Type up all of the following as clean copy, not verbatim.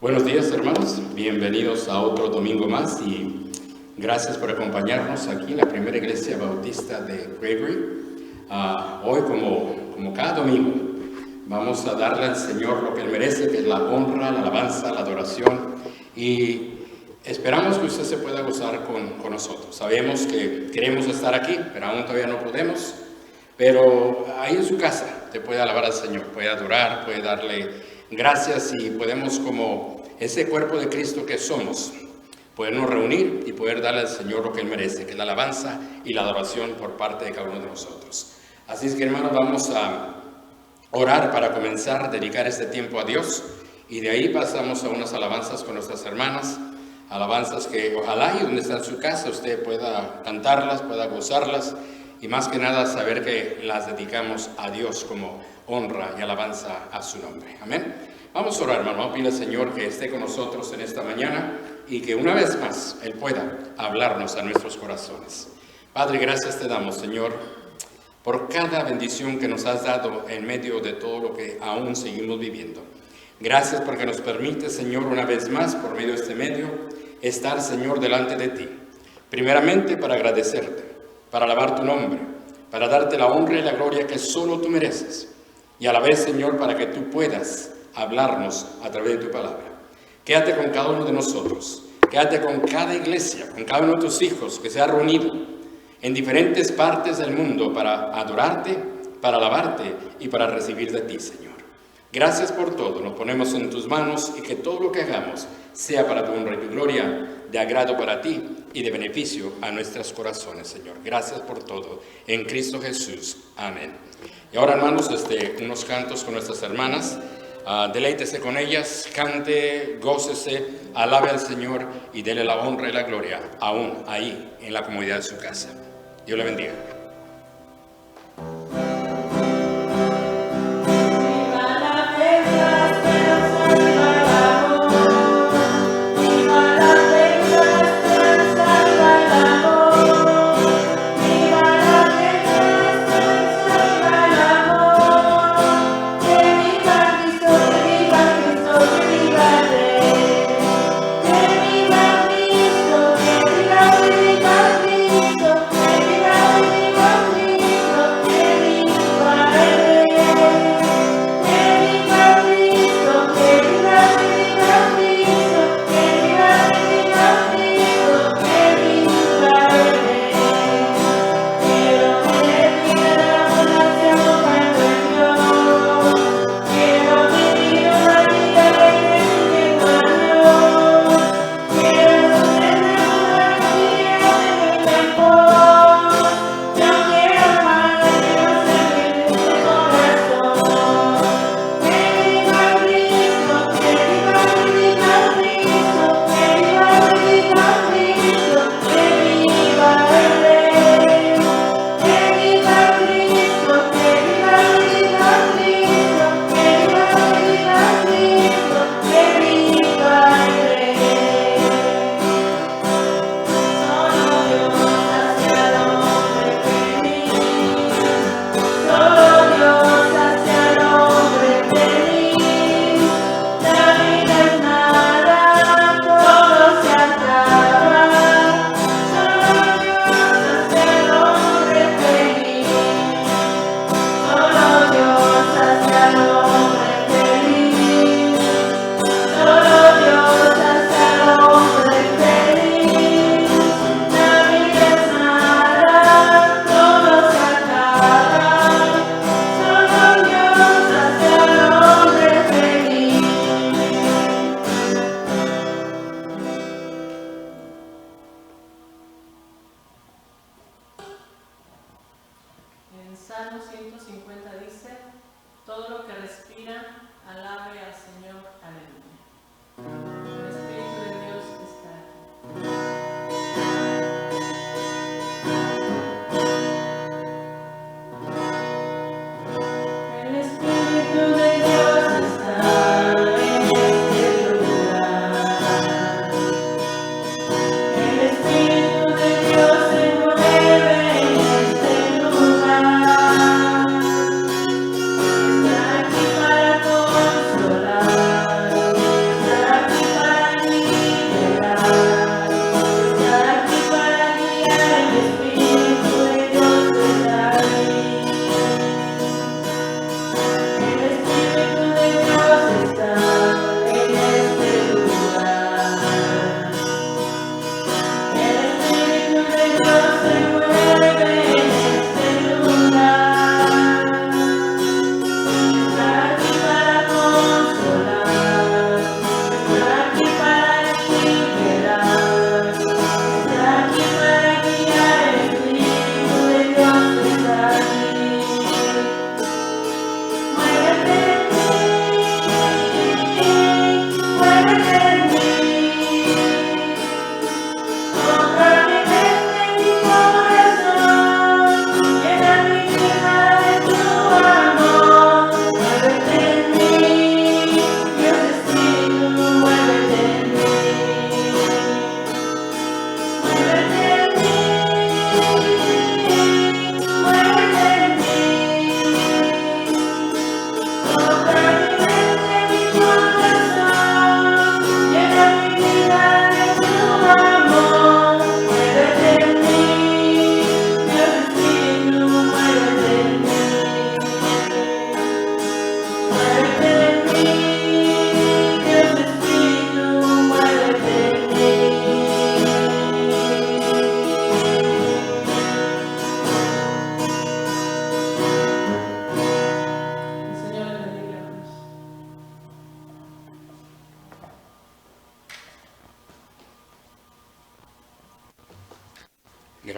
Buenos días, hermanos, bienvenidos a otro domingo más y gracias por acompañarnos aquí en la primera iglesia bautista de Gregory. Hoy, como cada domingo, vamos a darle al Señor lo que Él merece, que es la honra, la alabanza, la adoración, y esperamos que usted se pueda gozar con nosotros. Sabemos que queremos estar aquí, pero aún todavía no podemos, pero ahí en su casa te puede alabar al Señor, puede adorar, puede darle gracias y podemos, como ese cuerpo de Cristo que somos, podernos reunir y poder darle al Señor lo que Él merece, que es la alabanza y la adoración por parte de cada uno de nosotros. Así es que, hermanos, vamos a orar para comenzar a dedicar este tiempo a Dios y de ahí pasamos a unas alabanzas con nuestras hermanas, alabanzas que ojalá y donde está en su casa usted pueda cantarlas, pueda gozarlas y más que nada saber que las dedicamos a Dios como honra y alabanza a su nombre. Amén. Vamos a orar, hermano. Vamos a pedir al Señor que esté con nosotros en esta mañana y que una vez más Él pueda hablarnos a nuestros corazones. Padre, gracias te damos, Señor, por cada bendición que nos has dado en medio de todo lo que aún seguimos viviendo. Gracias porque nos permite, Señor, una vez más, por medio de este medio, estar, Señor, delante de ti. Primeramente, para agradecerte, para alabar tu nombre, para darte la honra y la gloria que solo tú mereces. Y a la vez, Señor, para que tú puedas hablarnos a través de tu palabra. Quédate con cada uno de nosotros. Quédate con cada iglesia, con cada uno de tus hijos que se ha reunido en diferentes partes del mundo para adorarte, para alabarte y para recibir de ti, Señor. Gracias por todo. Nos ponemos en tus manos y que todo lo que hagamos sea para tu honra y tu gloria, de agrado para ti y de beneficio a nuestros corazones, Señor. Gracias por todo. En Cristo Jesús. Amén. Y ahora, hermanos, unos cantos con nuestras hermanas. Deleítese con ellas, cante, gócese, alabe al Señor y dele la honra y la gloria, aún ahí en la comodidad de su casa. Dios le bendiga.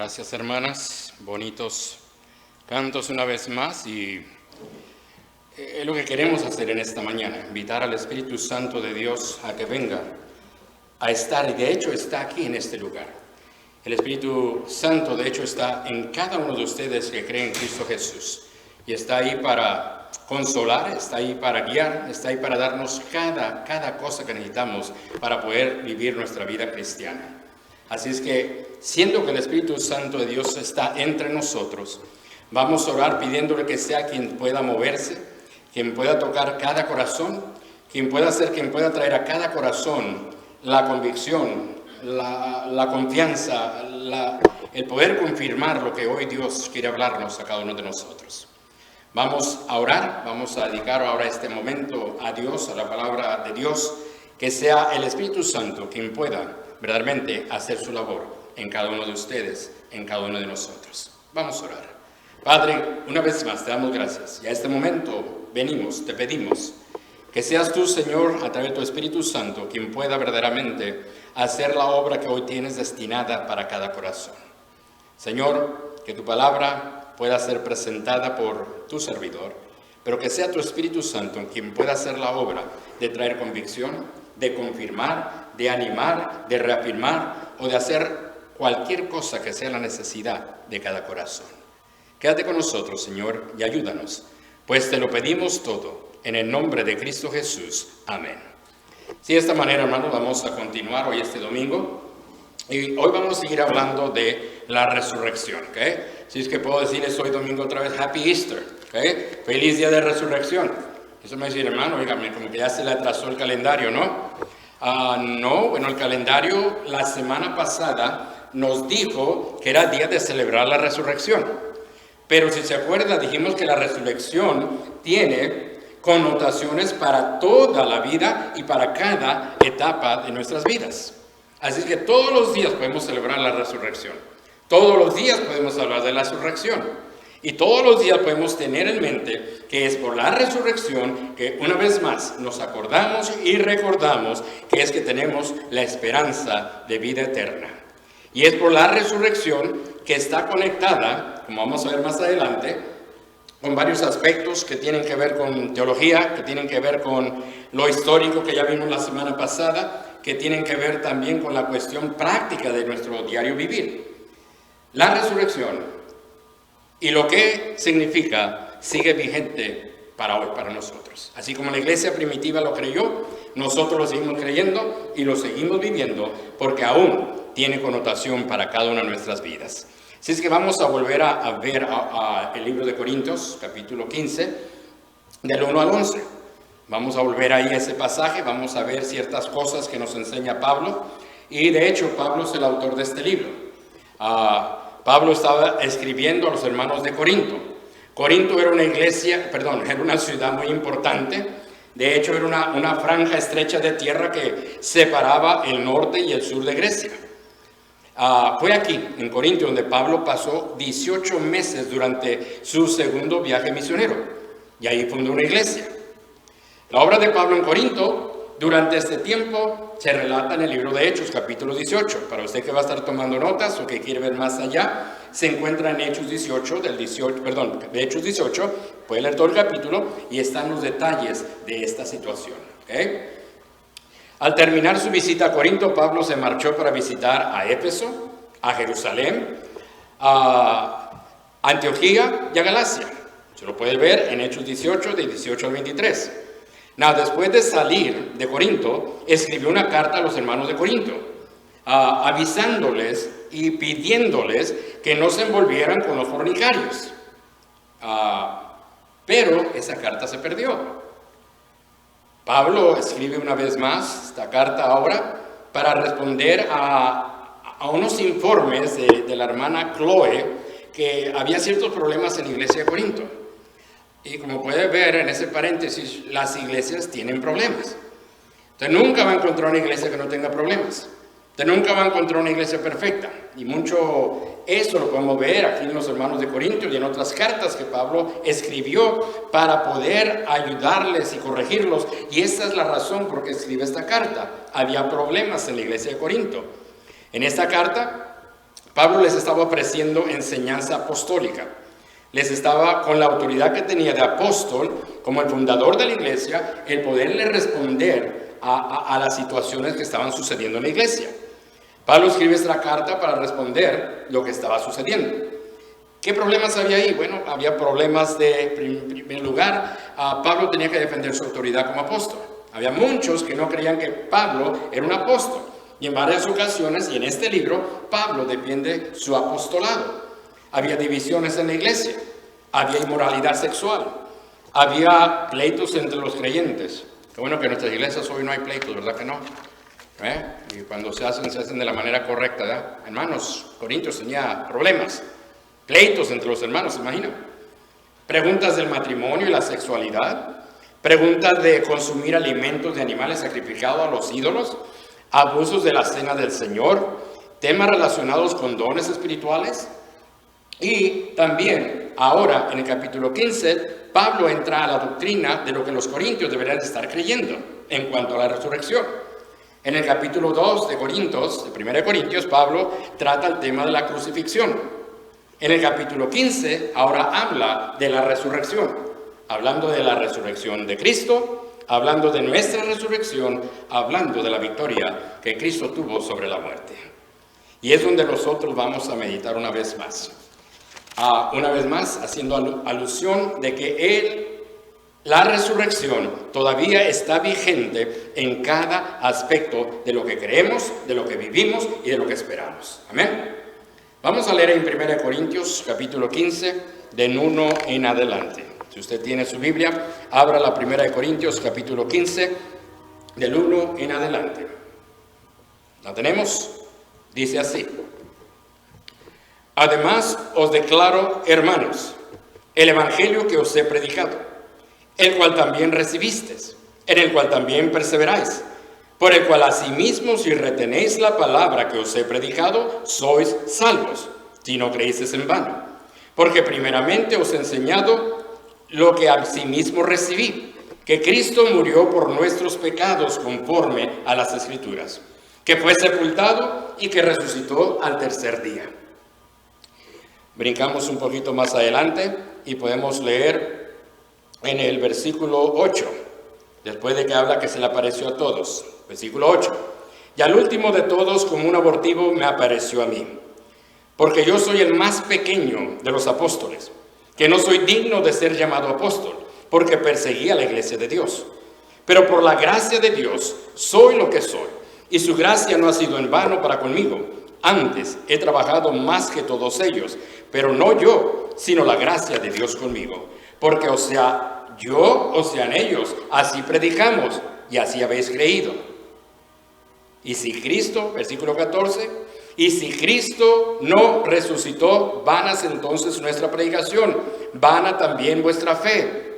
Gracias, hermanas. Bonitos cantos una vez más, y es lo que queremos hacer en esta mañana, invitar al Espíritu Santo de Dios a que venga a estar, y de hecho está aquí en este lugar. El Espíritu Santo de hecho está en cada uno de ustedes que creen en Cristo Jesús, y está ahí para consolar, está ahí para guiar, está ahí para darnos cada cosa que necesitamos para poder vivir nuestra vida cristiana. Así es que, siendo que el Espíritu Santo de Dios está entre nosotros, vamos a orar pidiéndole que sea quien pueda moverse, quien pueda tocar cada corazón, quien pueda traer a cada corazón la convicción, la confianza, el poder confirmar lo que hoy Dios quiere hablarnos a cada uno de nosotros. Vamos a orar, vamos a dedicar ahora este momento a Dios, a la palabra de Dios, que sea el Espíritu Santo quien pueda verdaderamente hacer su labor en cada uno de ustedes, en cada uno de nosotros. Vamos a orar. Padre, una vez más te damos gracias, y a este momento venimos, te pedimos que seas tú, Señor, a través de tu Espíritu Santo, quien pueda verdaderamente hacer la obra que hoy tienes destinada para cada corazón. Señor, que tu palabra pueda ser presentada por tu servidor, pero que sea tu Espíritu Santo quien pueda hacer la obra de traer convicción, de confirmar, de animar, de reafirmar o de hacer cualquier cosa que sea la necesidad de cada corazón. Quédate con nosotros, Señor, y ayúdanos, pues te lo pedimos todo en el nombre de Cristo Jesús. Amén. Sí, de esta manera, hermanos, vamos a continuar hoy este domingo, y hoy vamos a seguir hablando de la resurrección, ¿ok? Si es que puedo decirles hoy domingo otra vez, Happy Easter, ¿ok? Feliz día de resurrección. Eso me dice, hermano, oígame, como que ya se le atrasó el calendario, ¿no? No, bueno, el calendario la semana pasada nos dijo que era día de celebrar la resurrección. Pero si se acuerda, dijimos que la resurrección tiene connotaciones para toda la vida y para cada etapa de nuestras vidas. Así que todos los días podemos celebrar la resurrección. Todos los días podemos hablar de la resurrección. Y todos los días podemos tener en mente que es por la resurrección que una vez más nos acordamos y recordamos que es que tenemos la esperanza de vida eterna. Y es por la resurrección que está conectada, como vamos a ver más adelante, con varios aspectos que tienen que ver con teología, que tienen que ver con lo histórico que ya vimos la semana pasada, que tienen que ver también con la cuestión práctica de nuestro diario vivir. La resurrección y lo que significa sigue vigente para hoy, para nosotros. Así como la iglesia primitiva lo creyó, nosotros lo seguimos creyendo y lo seguimos viviendo porque aún tiene connotación para cada una de nuestras vidas. Así es que vamos a volver a ver el libro de Corintios, capítulo 15, del 1 al 11. Vamos a volver ahí a ese pasaje, vamos a ver ciertas cosas que nos enseña Pablo. Y de hecho, Pablo es el autor de este libro. Pablo estaba escribiendo a los hermanos de Corinto. Corinto era era una ciudad muy importante. De hecho, era una franja estrecha de tierra que separaba el norte y el sur de Grecia. Fue aquí, en Corinto, donde Pablo pasó 18 meses durante su segundo viaje misionero. Y ahí fundó una iglesia. La obra de Pablo en Corinto, durante este tiempo, se relata en el libro de Hechos, capítulo 18. Para usted que va a estar tomando notas o que quiere ver más allá, se encuentra en Hechos 18, de Hechos 18, puede leer todo el capítulo y están los detalles de esta situación. ¿Okay? Al terminar su visita a Corinto, Pablo se marchó para visitar a Éfeso, a Jerusalén, a Antioquía y a Galacia. Se lo puede ver en Hechos 18, de 18 al 23. Después de salir de Corinto, escribió una carta a los hermanos de Corinto, avisándoles y pidiéndoles que no se envolvieran con los fornicarios. Pero esa carta se perdió. Pablo escribe una vez más esta carta ahora para responder a unos informes de la hermana Chloe, que había ciertos problemas en la iglesia de Corinto. Y como puede ver en ese paréntesis, las iglesias tienen problemas. Usted nunca va a encontrar una iglesia que no tenga problemas. Usted nunca va a encontrar una iglesia perfecta. Y mucho eso lo podemos ver aquí en los hermanos de Corinto y en otras cartas que Pablo escribió para poder ayudarles y corregirlos. Y esta es la razón por qué escribe esta carta. Había problemas en la iglesia de Corinto. En esta carta, Pablo les estaba ofreciendo enseñanza apostólica. Les estaba, con la autoridad que tenía de apóstol, como el fundador de la iglesia, el poderle responder a las situaciones que estaban sucediendo en la iglesia. Pablo escribe esta carta para responder lo que estaba sucediendo. ¿Qué problemas había ahí? Bueno, había problemas en primer lugar, Pablo tenía que defender su autoridad como apóstol. Había muchos que no creían que Pablo era un apóstol. Y en varias ocasiones, y en este libro, Pablo defiende su apostolado. Había divisiones en la iglesia, había inmoralidad sexual, había pleitos entre los creyentes. Qué bueno que en nuestras iglesias hoy no hay pleitos, ¿verdad que no? Y cuando se hacen de la manera correcta, ¿verdad? Hermanos, Corintios tenía problemas, pleitos entre los hermanos, ¿se imaginan? Preguntas del matrimonio y la sexualidad, preguntas de consumir alimentos de animales sacrificados a los ídolos, abusos de la cena del Señor, temas relacionados con dones espirituales. Y también, ahora, en el capítulo 15, Pablo entra a la doctrina de lo que los corintios deberían estar creyendo en cuanto a la resurrección. En el capítulo 2 de Corintios, de 1 Corintios, Pablo trata el tema de la crucifixión. En el capítulo 15, ahora habla de la resurrección, hablando de la resurrección de Cristo, hablando de nuestra resurrección, hablando de la victoria que Cristo tuvo sobre la muerte. Y es donde nosotros vamos a meditar una vez más. Haciendo alusión de que la resurrección todavía está vigente en cada aspecto de lo que creemos, de lo que vivimos y de lo que esperamos. Amén. Vamos a leer en 1 Corintios capítulo 15, del 1 en adelante. Si usted tiene su Biblia, abra la 1 Corintios capítulo 15, del 1 en adelante. ¿La tenemos? Dice así: Además os declaro, hermanos, el evangelio que os he predicado, el cual también recibisteis, en el cual también perseveráis, por el cual asimismo, si retenéis la palabra que os he predicado, sois salvos, si no creísteis en vano. Porque primeramente os he enseñado lo que asimismo recibí, que Cristo murió por nuestros pecados conforme a las Escrituras, que fue sepultado y que resucitó al tercer día. Brincamos un poquito más adelante y podemos leer en el versículo 8, después de que habla que se le apareció a todos. Versículo 8. Y al último de todos, como un abortivo, me apareció a mí, porque yo soy el más pequeño de los apóstoles, que no soy digno de ser llamado apóstol, porque perseguí a la iglesia de Dios. Pero por la gracia de Dios soy lo que soy, y su gracia no ha sido en vano para conmigo. Antes he trabajado más que todos ellos, pero no yo, sino la gracia de Dios conmigo. Porque o sea yo, o sean ellos, así predicamos y así habéis creído. Y si Cristo, versículo 14, y si Cristo no resucitó, vana es entonces nuestra predicación, vana también vuestra fe.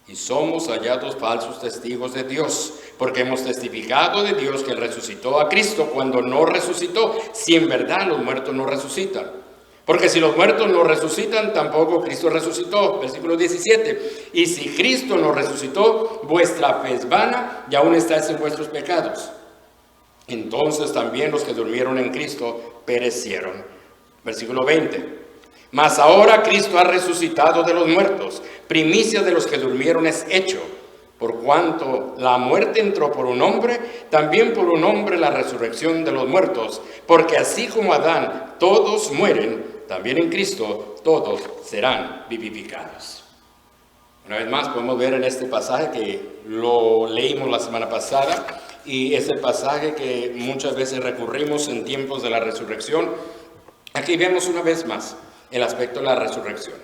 Y somos hallados falsos testigos de Dios, porque hemos testificado de Dios que Él resucitó a Cristo cuando no resucitó, si en verdad los muertos no resucitan. Porque si los muertos no resucitan, tampoco Cristo resucitó. Versículo 17. Y si Cristo no resucitó, vuestra fe es vana y aún estáis en vuestros pecados. Entonces también los que durmieron en Cristo perecieron. Versículo 20. Mas ahora Cristo ha resucitado de los muertos, primicia de los que durmieron es hecho. Por cuanto la muerte entró por un hombre, también por un hombre la resurrección de los muertos. Porque así como Adán todos mueren, también en Cristo todos serán vivificados. Una vez más podemos ver en este pasaje que lo leímos la semana pasada, y es el pasaje que muchas veces recurrimos en tiempos de la resurrección. Aquí vemos una vez más el aspecto de la resurrección.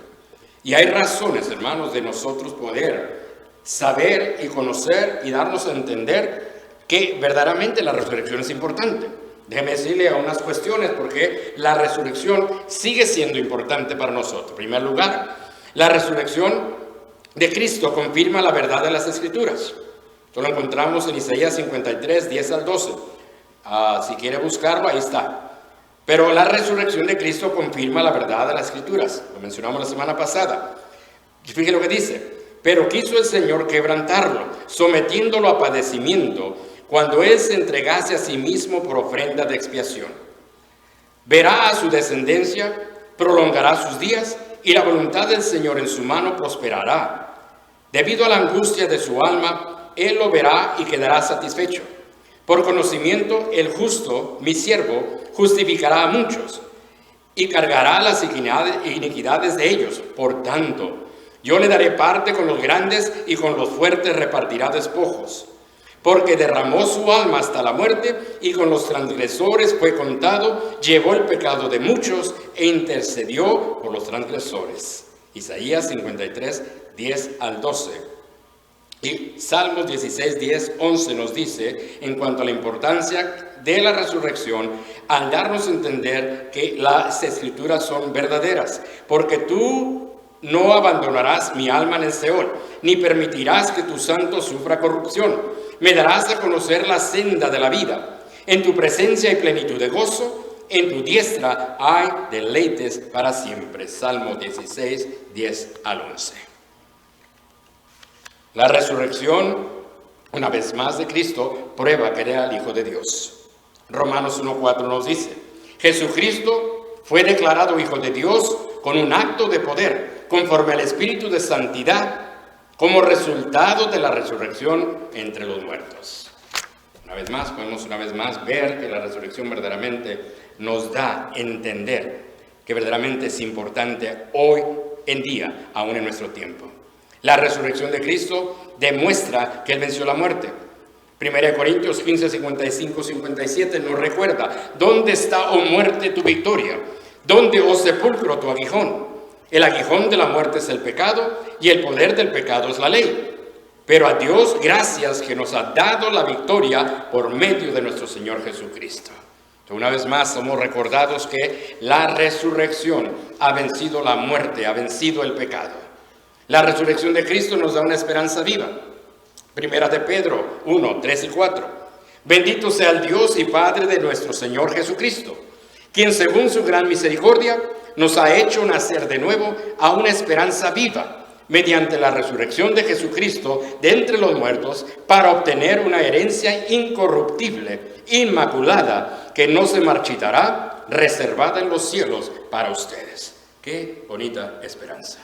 Y hay razones, hermanos, de nosotros poder saber y conocer y darnos a entender que verdaderamente la resurrección es importante. Déjeme decirle a unas cuestiones porque la resurrección sigue siendo importante para nosotros. En primer lugar, la resurrección de Cristo confirma la verdad de las Escrituras. Esto lo encontramos en Isaías 53, 10 al 12. Si quiere buscarlo, ahí está. Pero la resurrección de Cristo confirma la verdad de las Escrituras. Lo mencionamos la semana pasada. Fíjese lo que dice. Pero quiso el Señor quebrantarlo, sometiéndolo a padecimiento, cuando Él se entregase a sí mismo por ofrenda de expiación. Verá a su descendencia, prolongará sus días, y la voluntad del Señor en su mano prosperará. Debido a la angustia de su alma, él lo verá y quedará satisfecho. Por conocimiento, el justo, mi siervo, justificará a muchos y cargará las iniquidades de ellos. Por tanto, yo le daré parte con los grandes y con los fuertes repartirá despojos. Porque derramó su alma hasta la muerte y con los transgresores fue contado, llevó el pecado de muchos e intercedió por los transgresores. Isaías 53, 10 al 12. Y Salmos 16, 10, 11 nos dice, en cuanto a la importancia de la resurrección, al darnos a entender que las escrituras son verdaderas, porque tú no abandonarás mi alma en el Seol, ni permitirás que tu santo sufra corrupción. Me darás a conocer la senda de la vida. En tu presencia hay plenitud de gozo, en tu diestra hay deleites para siempre. Salmo 16, 10 al 11. La resurrección, una vez más de Cristo, prueba que era el Hijo de Dios. Romanos 1:4 nos dice, Jesucristo fue declarado Hijo de Dios con un acto de poder, conforme al Espíritu de santidad, como resultado de la resurrección entre los muertos. Podemos una vez más ver que la resurrección verdaderamente nos da a entender que verdaderamente es importante hoy en día, aún en nuestro tiempo. La resurrección de Cristo demuestra que Él venció la muerte. 1 Corintios 15, 55, 57 nos recuerda, ¿dónde está, oh muerte, tu victoria? ¿Dónde, oh sepulcro, tu aguijón? El aguijón de la muerte es el pecado y el poder del pecado es la ley. Pero a Dios gracias que nos ha dado la victoria por medio de nuestro Señor Jesucristo. Entonces, una vez más somos recordados que la resurrección ha vencido la muerte, ha vencido el pecado. La resurrección de Cristo nos da una esperanza viva. Primera de Pedro 1, 3 y 4. Bendito sea el Dios y Padre de nuestro Señor Jesucristo, quien según su gran misericordia nos ha hecho nacer de nuevo a una esperanza viva, mediante la resurrección de Jesucristo de entre los muertos, para obtener una herencia incorruptible, inmaculada, que no se marchitará, reservada en los cielos para ustedes. ¡Qué bonita esperanza!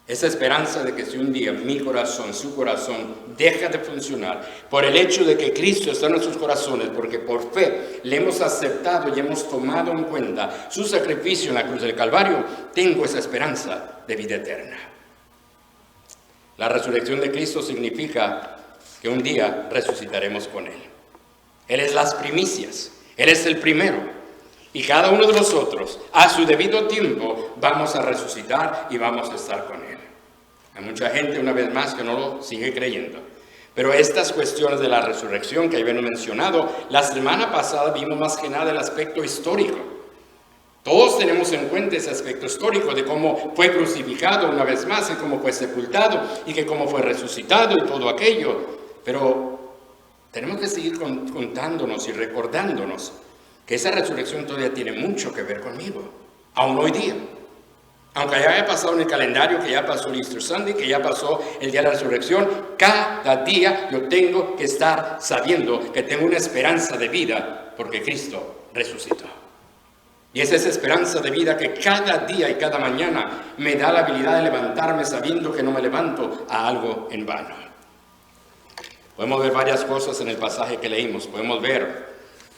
Esa esperanza de que si un día mi corazón, su corazón, deja de funcionar por el hecho de que Cristo está en nuestros corazones, porque por fe le hemos aceptado y hemos tomado en cuenta su sacrificio en la cruz del Calvario, tengo esa esperanza de vida eterna. La resurrección de Cristo significa que un día resucitaremos con Él. Él es las primicias, Él es el primero. Y cada uno de nosotros, a su debido tiempo, vamos a resucitar y vamos a estar con Él. Hay mucha gente, una vez más, que no lo sigue creyendo. Pero estas cuestiones de la resurrección que habíamos mencionado, la semana pasada vimos más que nada el aspecto histórico. Todos tenemos en cuenta ese aspecto histórico de cómo fue crucificado una vez más, y cómo fue sepultado, y que cómo fue resucitado y todo aquello. Pero tenemos que seguir contándonos y recordándonos que esa resurrección todavía tiene mucho que ver conmigo, aún hoy día. Aunque ya haya pasado en el calendario, que ya pasó el Easter Sunday, que ya pasó el día de la resurrección, cada día yo tengo que estar sabiendo que tengo una esperanza de vida, porque Cristo resucitó. Y es esa esperanza de vida que cada día y cada mañana me da la habilidad de levantarme sabiendo que no me levanto a algo en vano. Podemos ver varias cosas en el pasaje que leímos. Podemos ver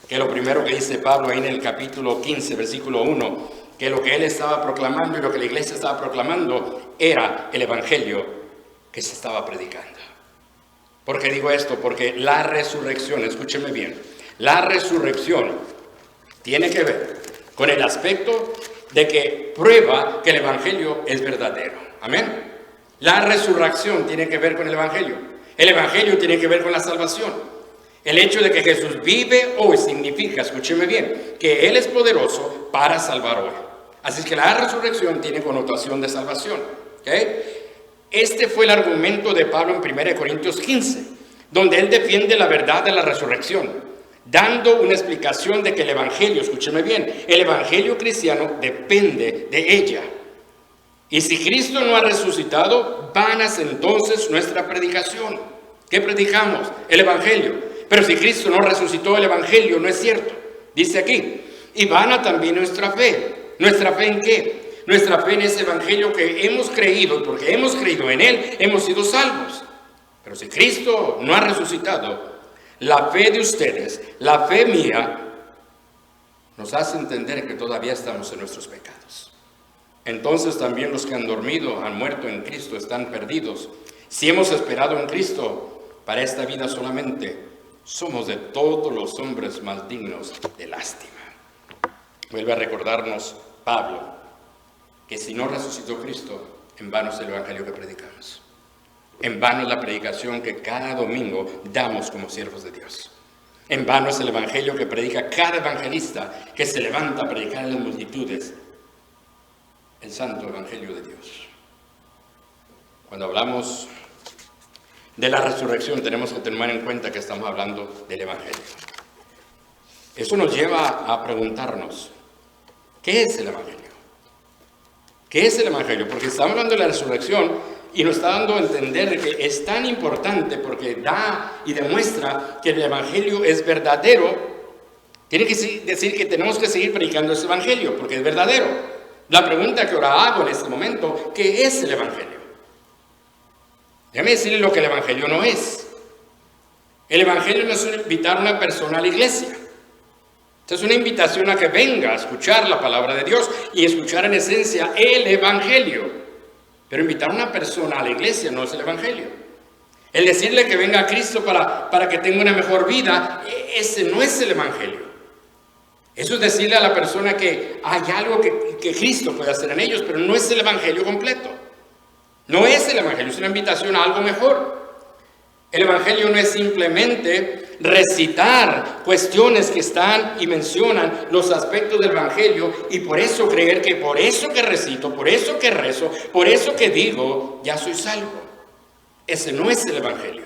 que lo primero que dice Pablo ahí en el capítulo 15, versículo 1, que lo que él estaba proclamando y lo que la iglesia estaba proclamando era el evangelio que se estaba predicando. ¿Por qué digo esto? Porque la resurrección, escúcheme bien, la resurrección tiene que ver con el aspecto de que prueba que el evangelio es verdadero. Amén. La resurrección tiene que ver con el evangelio. El evangelio tiene que ver con la salvación. El hecho de que Jesús vive hoy significa, escúcheme bien, que Él es poderoso para salvar hoy. Así es que la resurrección tiene connotación de salvación. ¿Okay? Este fue el argumento de Pablo en 1 Corintios 15, donde él defiende la verdad de la resurrección, dando una explicación de que el evangelio, escúcheme bien, el evangelio cristiano depende de ella. Y si Cristo no ha resucitado, vana es entonces nuestra predicación. ¿Qué predicamos? El evangelio. Pero si Cristo no resucitó, el evangelio no es cierto. Dice aquí, Y vana también nuestra fe. ¿Nuestra fe en qué? Nuestra fe en ese evangelio que hemos creído, y porque hemos creído en él, hemos sido salvos. Pero si Cristo no ha resucitado, la fe de ustedes, la fe mía, nos hace entender que todavía estamos en nuestros pecados. Entonces también los que han dormido, han muerto en Cristo, están perdidos. Si hemos esperado en Cristo para esta vida solamente, somos de todos los hombres más dignos de lástima. Vuelve a recordarnos Pablo, que si no resucitó Cristo, en vano es el evangelio que predicamos. En vano es la predicación que cada domingo damos como siervos de Dios. En vano es el evangelio que predica cada evangelista que se levanta a predicar a las multitudes el santo evangelio de Dios. Cuando hablamos de la resurrección, tenemos que tener en cuenta que estamos hablando del evangelio. Eso nos lleva a preguntarnos, ¿qué es el evangelio? ¿Qué es el evangelio? Porque estamos hablando de la resurrección y nos está dando a entender que es tan importante porque da y demuestra que el evangelio es verdadero. Tiene que decir que tenemos que seguir predicando ese evangelio porque es verdadero. La pregunta que ahora hago en este momento, ¿qué es el evangelio? Déjame decirle lo que el evangelio no es. El evangelio no es invitar a una persona a la iglesia. Es una invitación a que venga a escuchar la palabra de Dios y escuchar en esencia el evangelio. Pero invitar a una persona a la iglesia no es el evangelio. El decirle que venga a Cristo para que tenga una mejor vida, ese no es el evangelio. Eso es decirle a la persona que hay algo que Cristo puede hacer en ellos, pero no es el evangelio completo. No es el evangelio, es una invitación a algo mejor. El evangelio no es simplemente recitar cuestiones que están y mencionan los aspectos del evangelio y por eso creer que por eso que recito, por eso que rezo, por eso que digo, ya soy salvo. Ese no es el evangelio.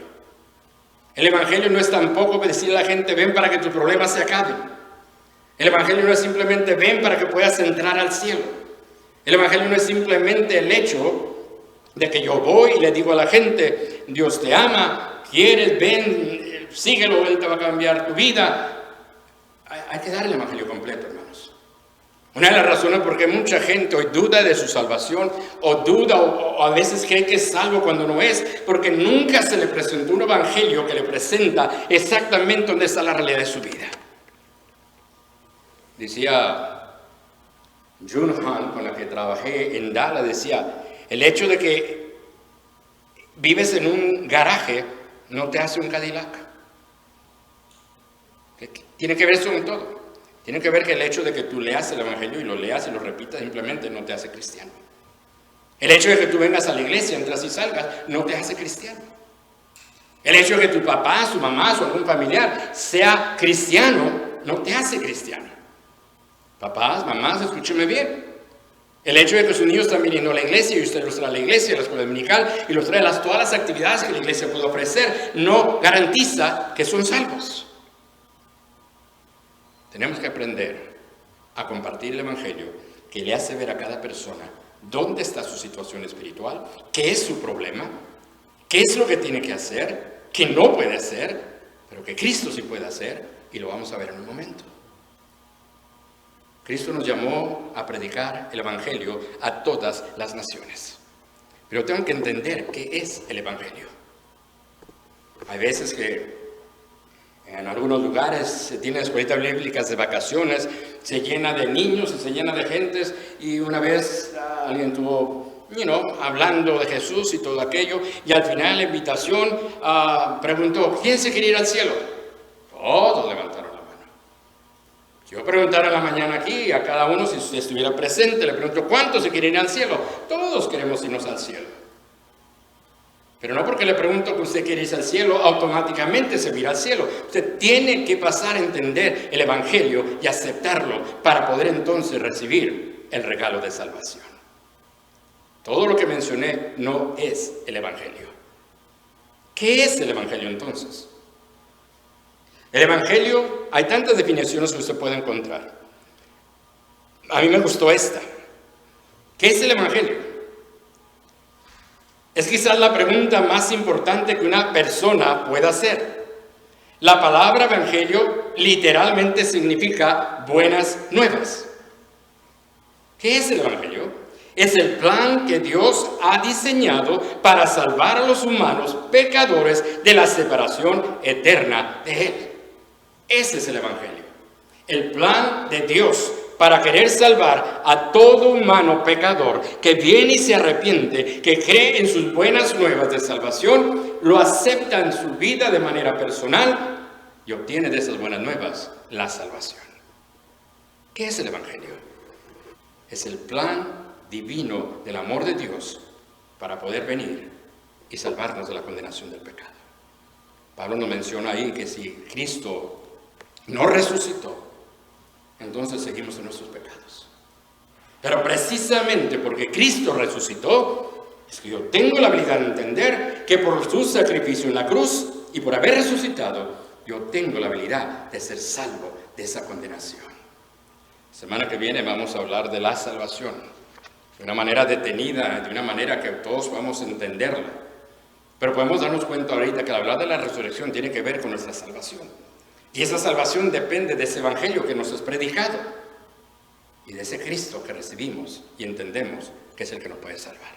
El evangelio no es tampoco decirle a la gente, ven para que tus problemas se acaben. El evangelio no es simplemente ven para que puedas entrar al cielo. El evangelio no es simplemente el hecho de que yo voy y le digo a la gente, Dios te ama, quieres, ven, síguelo, Él te va a cambiar tu vida. Hay que dar el evangelio completo, hermanos. Una de las razones por qué mucha gente hoy duda de su salvación, o duda, o a veces cree que es salvo cuando no es, porque nunca se le presentó un evangelio que le presenta exactamente dónde está la realidad de su vida. Decía June Han, con la que trabajé en Dallas, decía, el hecho de que vives en un garaje no te hace un Cadillac. Tiene que ver eso en todo. Tiene que ver que el hecho de que tú leas el evangelio y lo leas y lo repitas simplemente no te hace cristiano. El hecho de que tú vengas a la iglesia, entras y salgas, no te hace cristiano. El hecho de que tu papá, su mamá, o algún familiar sea cristiano, no te hace cristiano. Papás, mamás, escúchenme bien. El hecho de que sus niños están viniendo a la iglesia y usted los trae a la iglesia, a la escuela dominical y los trae a todas las actividades que la iglesia puede ofrecer, no garantiza que son salvos. Tenemos que aprender a compartir el evangelio que le hace ver a cada persona dónde está su situación espiritual, qué es su problema, qué es lo que tiene que hacer, qué no puede hacer, pero que Cristo sí puede hacer y lo vamos a ver en un momento. Cristo nos llamó a predicar el evangelio a todas las naciones. Pero tengo que entender qué es el evangelio. Hay veces que en algunos lugares se tienen escuelitas bíblicas de vacaciones, se llena de niños, se llena de gentes, y una vez alguien estuvo, hablando de Jesús y todo aquello, y al final la invitación preguntó, ¿quién se quiere ir al cielo? Todos levantaron la mano. Si yo preguntara en la mañana aquí a cada uno, si usted estuviera presente, le pregunto, ¿cuántos se quieren ir al cielo? Todos queremos irnos al cielo. Pero no porque le pregunto que usted quiere irse al cielo, automáticamente se irá al cielo. Usted tiene que pasar a entender el evangelio y aceptarlo para poder entonces recibir el regalo de salvación. Todo lo que mencioné no es el evangelio. ¿Qué es el evangelio entonces? El evangelio, hay tantas definiciones que usted puede encontrar. A mí me gustó esta. ¿Qué es el evangelio? Es quizás la pregunta más importante que una persona pueda hacer. La palabra evangelio literalmente significa buenas nuevas. ¿Qué es el Evangelio? Es el plan que Dios ha diseñado para salvar a los humanos pecadores de la separación eterna de Él. Ese es el Evangelio. El plan de Dios para querer salvar a todo humano pecador que viene y se arrepiente, que cree en sus buenas nuevas de salvación, lo acepta en su vida de manera personal y obtiene de esas buenas nuevas la salvación. ¿Qué es el Evangelio? Es el plan divino del amor de Dios para poder venir y salvarnos de la condenación del pecado. Pablo nos menciona ahí que si Cristo no resucitó, entonces seguimos en nuestros pecados. Pero precisamente porque Cristo resucitó, es que yo tengo la habilidad de entender que por su sacrificio en la cruz y por haber resucitado, yo tengo la habilidad de ser salvo de esa condenación. Semana que viene vamos a hablar de la salvación, de una manera detenida, de una manera que todos vamos a entenderla. Pero podemos darnos cuenta ahorita que al hablar de la resurrección tiene que ver con nuestra salvación. Y esa salvación depende de ese evangelio que nos es predicado y de ese Cristo que recibimos y entendemos que es el que nos puede salvar.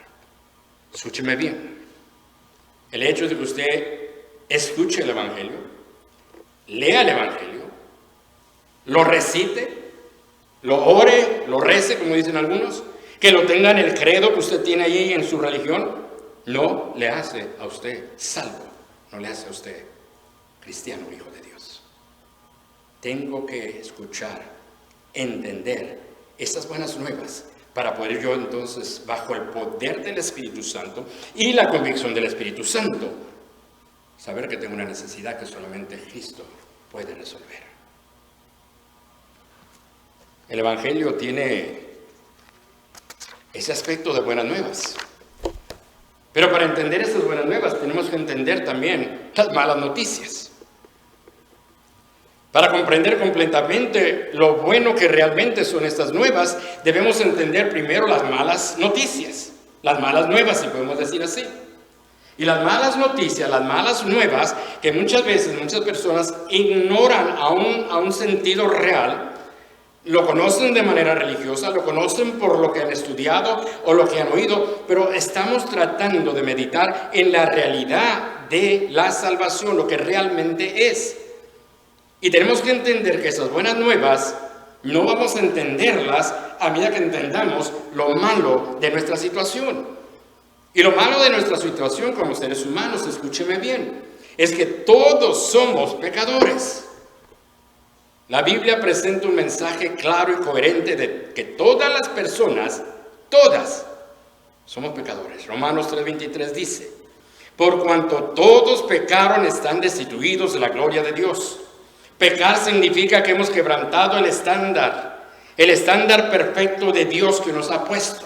Escúcheme bien. El hecho de que usted escuche el evangelio, lea el evangelio, lo recite, lo ore, lo rece, como dicen algunos, que lo tenga en el credo que usted tiene ahí en su religión, no le hace a usted salvo, no le hace a usted cristiano, hijo de Dios. Tengo que escuchar, entender estas buenas nuevas para poder yo entonces, bajo el poder del Espíritu Santo y la convicción del Espíritu Santo, saber que tengo una necesidad que solamente Cristo puede resolver. El Evangelio tiene ese aspecto de buenas nuevas. Pero para entender esas buenas nuevas tenemos que entender también las malas noticias. Para comprender completamente lo bueno que realmente son estas nuevas, debemos entender primero las malas noticias, las malas nuevas, si podemos decir así. Y las malas noticias, las malas nuevas, que muchas veces muchas personas ignoran a un sentido real, lo conocen de manera religiosa, lo conocen por lo que han estudiado o lo que han oído, pero estamos tratando de meditar en la realidad de la salvación, lo que realmente es. Y tenemos que entender que esas buenas nuevas no vamos a entenderlas a medida que entendamos lo malo de nuestra situación. Y lo malo de nuestra situación como seres humanos, escúcheme bien, es que todos somos pecadores. La Biblia presenta un mensaje claro y coherente de que todas las personas, todas, somos pecadores. Romanos 3:23 dice, por cuanto todos pecaron están destituidos de la gloria de Dios. Pecar significa que hemos quebrantado el estándar perfecto de Dios que nos ha puesto.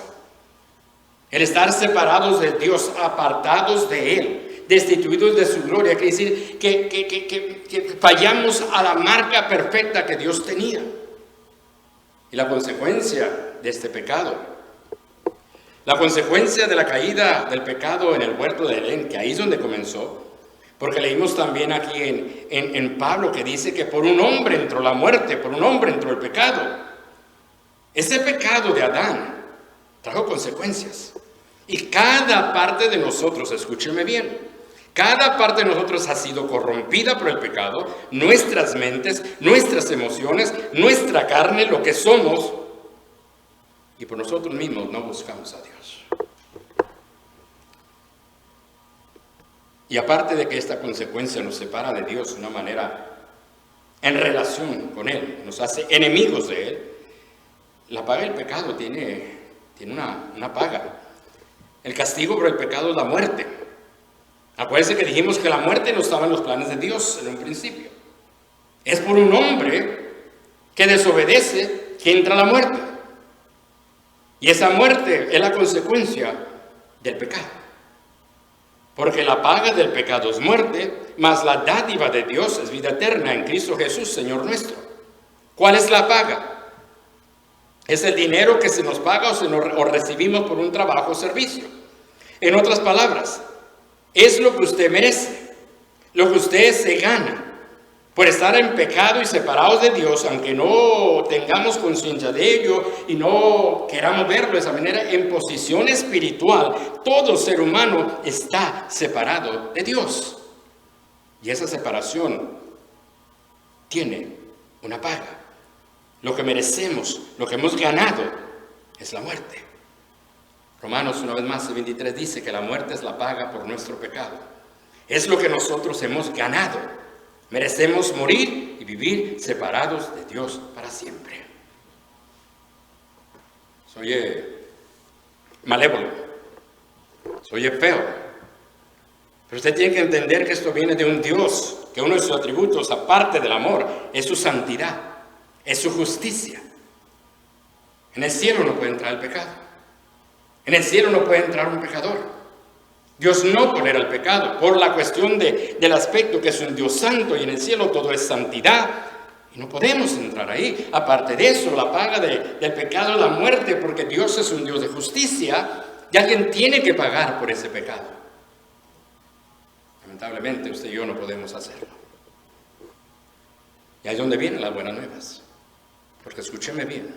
El estar separados de Dios, apartados de Él, destituidos de su gloria, quiere decir que fallamos a la marca perfecta que Dios tenía. Y la consecuencia de este pecado, la consecuencia de la caída del pecado en el huerto de Edén, que ahí es donde comenzó, porque leímos también aquí en Pablo que dice que por un hombre entró la muerte, por un hombre entró el pecado. Ese pecado de Adán trajo consecuencias. Y cada parte de nosotros, escúcheme bien, cada parte de nosotros ha sido corrompida por el pecado, nuestras mentes, nuestras emociones, nuestra carne, lo que somos, y por nosotros mismos no buscamos a Dios. Y aparte de que esta consecuencia nos separa de Dios de una manera en relación con Él, nos hace enemigos de Él, la paga del pecado tiene una paga. El castigo por el pecado es la muerte. Acuérdense que dijimos que la muerte no estaba en los planes de Dios en un principio. Es por un hombre que desobedece que entra la muerte. Y esa muerte es la consecuencia del pecado. Porque la paga del pecado es muerte, mas la dádiva de Dios es vida eterna en Cristo Jesús, Señor nuestro. ¿Cuál es la paga? Es el dinero que se nos paga o recibimos por un trabajo o servicio. En otras palabras, es lo que usted merece, lo que usted se gana por estar en pecado y separados de Dios, aunque no tengamos conciencia de ello y no queramos verlo de esa manera, en posición espiritual, todo ser humano está separado de Dios. Y esa separación tiene una paga. Lo que merecemos, lo que hemos ganado, es la muerte. Romanos, una vez más, el 23 dice que la muerte es la paga por nuestro pecado. Es lo que nosotros hemos ganado. Merecemos morir y vivir separados de Dios para siempre. Soy malévolo, soy feo. Pero usted tiene que entender que esto viene de un Dios, que uno de sus atributos, aparte del amor, es su santidad, es su justicia. En el cielo no puede entrar el pecado. En el cielo no puede entrar un pecador. Dios no tolera el pecado por la cuestión del aspecto que es un Dios santo y en el cielo todo es santidad. Y no podemos entrar ahí. Aparte de eso, la paga del pecado es la muerte, porque Dios es un Dios de justicia y alguien tiene que pagar por ese pecado. Lamentablemente usted y yo no podemos hacerlo. Y ahí es donde vienen las buenas nuevas. Porque escúcheme bien,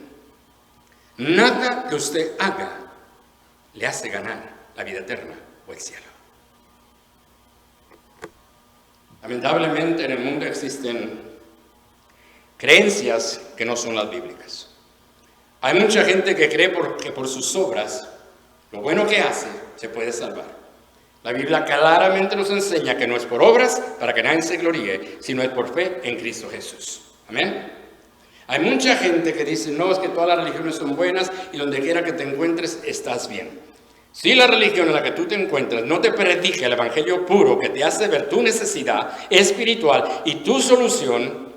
nada que usted haga le hace ganar la vida eterna o el cielo. Lamentablemente en el mundo existen creencias que no son las bíblicas. Hay mucha gente que cree que por sus obras, lo bueno que hace, se puede salvar. La Biblia claramente nos enseña que no es por obras para que nadie se gloríe, sino es por fe en Cristo Jesús. Amén. Hay mucha gente que dice, no, es que todas las religiones son buenas y donde quiera que te encuentres estás bien. Si la religión en la que tú te encuentras no te predica el evangelio puro que te hace ver tu necesidad espiritual y tu solución,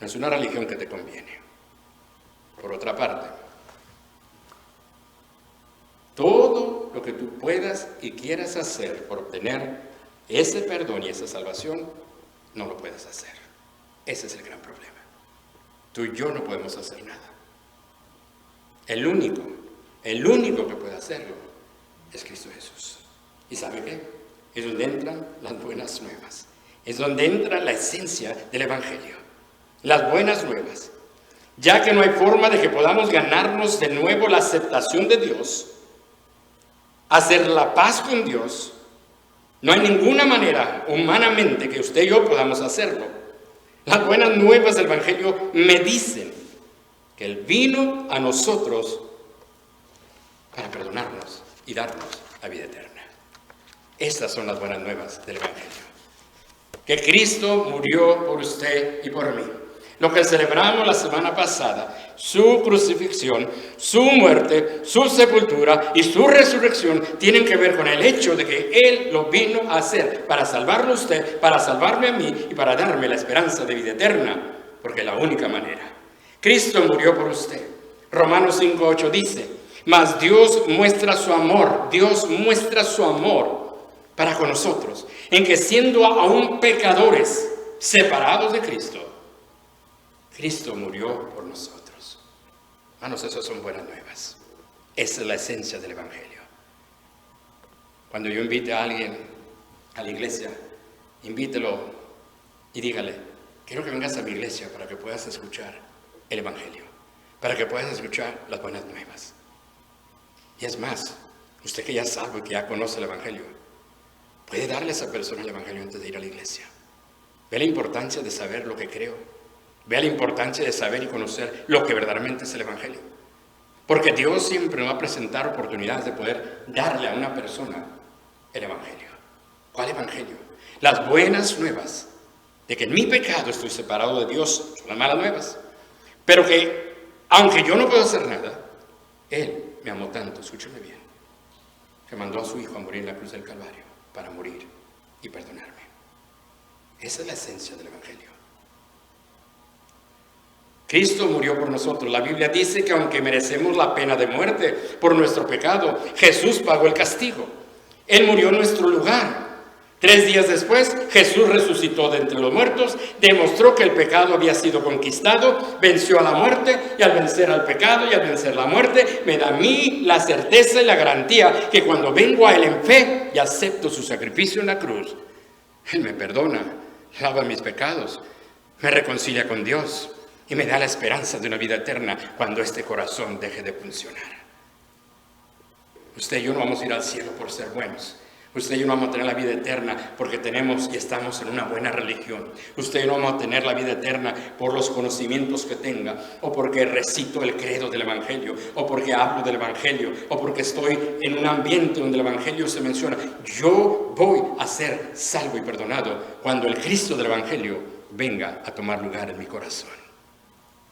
no es una religión que te conviene. Por otra parte, todo lo que tú puedas y quieras hacer por obtener ese perdón y esa salvación, no lo puedes hacer. Ese es el gran problema. Tú y yo no podemos hacer nada. El único que puede hacerlo es Cristo Jesús. ¿Y sabe qué? Es donde entran las buenas nuevas. Es donde entra la esencia del evangelio. Las buenas nuevas. Ya que no hay forma de que podamos ganarnos de nuevo la aceptación de Dios, hacer la paz con Dios, no hay ninguna manera humanamente que usted y yo podamos hacerlo. Las buenas nuevas del evangelio me dicen que Él vino a nosotros para perdonarnos y darnos la vida eterna. Estas son las buenas nuevas del evangelio. Que Cristo murió por usted y por mí. Lo que celebramos la semana pasada, su crucifixión, su muerte, su sepultura y su resurrección, tienen que ver con el hecho de que Él lo vino a hacer para salvarlo a usted, para salvarme a mí y para darme la esperanza de vida eterna, porque es la única manera. Cristo murió por usted. Romanos 5:8 dice, mas Dios muestra su amor para con nosotros, en que siendo aún pecadores, separados de Cristo, Cristo murió por nosotros. Hermanos, esas son buenas nuevas. Esa es la esencia del evangelio. Cuando yo invite a alguien a la iglesia, invítelo y dígale, quiero que vengas a mi iglesia para que puedas escuchar el evangelio, para que puedas escuchar las buenas nuevas. Y es más, usted que ya sabe y que ya conoce el evangelio, puede darle a esa persona el evangelio antes de ir a la iglesia. Ve la importancia de saber lo que creo. Vea la importancia de saber y conocer lo que verdaderamente es el evangelio. Porque Dios siempre nos va a presentar oportunidades de poder darle a una persona el evangelio. ¿Cuál evangelio? Las buenas nuevas de que en mi pecado estoy separado de Dios, son las malas nuevas. Pero que, aunque yo no puedo hacer nada, Él me amó tanto, escúcheme bien, que mandó a su Hijo a morir en la cruz del Calvario para morir y perdonarme. Esa es la esencia del evangelio. Cristo murió por nosotros. La Biblia dice que aunque merecemos la pena de muerte por nuestro pecado, Jesús pagó el castigo. Él murió en nuestro lugar. 3 días después, Jesús resucitó de entre los muertos, demostró que el pecado había sido conquistado, venció a la muerte, y al vencer al pecado y al vencer la muerte, me da a mí la certeza y la garantía que cuando vengo a Él en fe y acepto su sacrificio en la cruz, Él me perdona, lava mis pecados, me reconcilia con Dios y me da la esperanza de una vida eterna cuando este corazón deje de funcionar. Usted y yo no vamos a ir al cielo por ser buenos. Usted y yo no vamos a tener la vida eterna porque tenemos y estamos en una buena religión. Usted y yo no vamos a tener la vida eterna por los conocimientos que tenga, o porque recito el credo del Evangelio, o porque hablo del Evangelio, o porque estoy en un ambiente donde el Evangelio se menciona. Yo voy a ser salvo y perdonado cuando el Cristo del Evangelio venga a tomar lugar en mi corazón.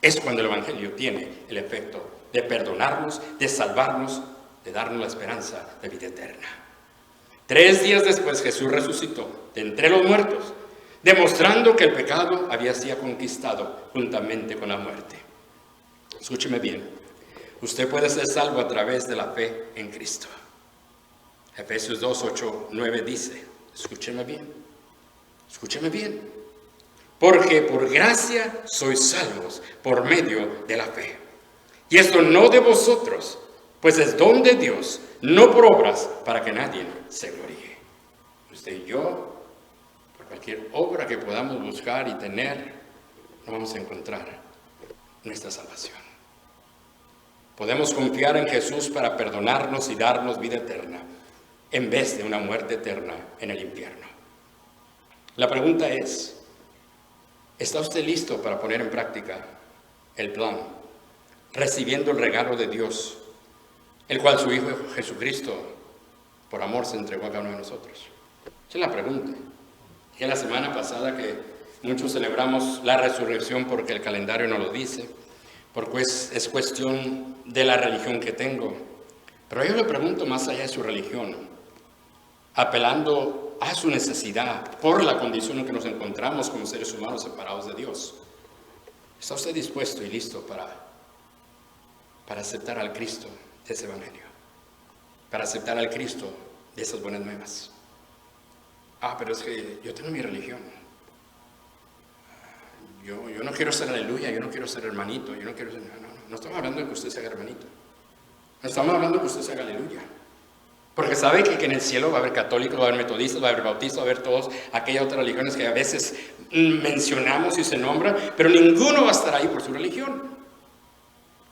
Es cuando el Evangelio tiene el efecto de perdonarnos, de salvarnos, de darnos la esperanza de vida eterna. 3 días después Jesús resucitó de entre los muertos, demostrando que el pecado había sido conquistado juntamente con la muerte. Escúcheme bien, usted puede ser salvo a través de la fe en Cristo. Efesios 2, 8, 9 dice, escúcheme bien, porque por gracia sois salvos por medio de la fe. Y esto no de vosotros, pues es don de Dios, no por obras, para que nadie se gloríe. Usted y yo, por cualquier obra que podamos buscar y tener, no vamos a encontrar nuestra salvación. Podemos confiar en Jesús para perdonarnos y darnos vida eterna, en vez de una muerte eterna en el infierno. La pregunta es, ¿está usted listo para poner en práctica el plan, recibiendo el regalo de Dios, el cual su Hijo Jesucristo, por amor, se entregó a cada uno de nosotros? Esa es la pregunta. Que la semana pasada que muchos celebramos la resurrección porque el calendario no lo dice, porque es cuestión de la religión que tengo. Pero yo le pregunto más allá de su religión, apelando a su necesidad por la condición en que nos encontramos como seres humanos separados de Dios. ¿Está usted dispuesto y listo para aceptar al Cristo de ese Evangelio? Para aceptar al Cristo de esas buenas nuevas. Pero es que yo tengo mi religión. Yo no quiero ser aleluya, yo no quiero ser hermanito, yo no quiero ser... No estamos hablando de que usted se haga hermanito. No estamos hablando de que usted se haga aleluya. Porque sabe que en el cielo va a haber católicos, va a haber metodistas, va a haber bautistas, va a haber todas aquellas otras religiones que a veces mencionamos y se nombran, pero ninguno va a estar ahí por su religión.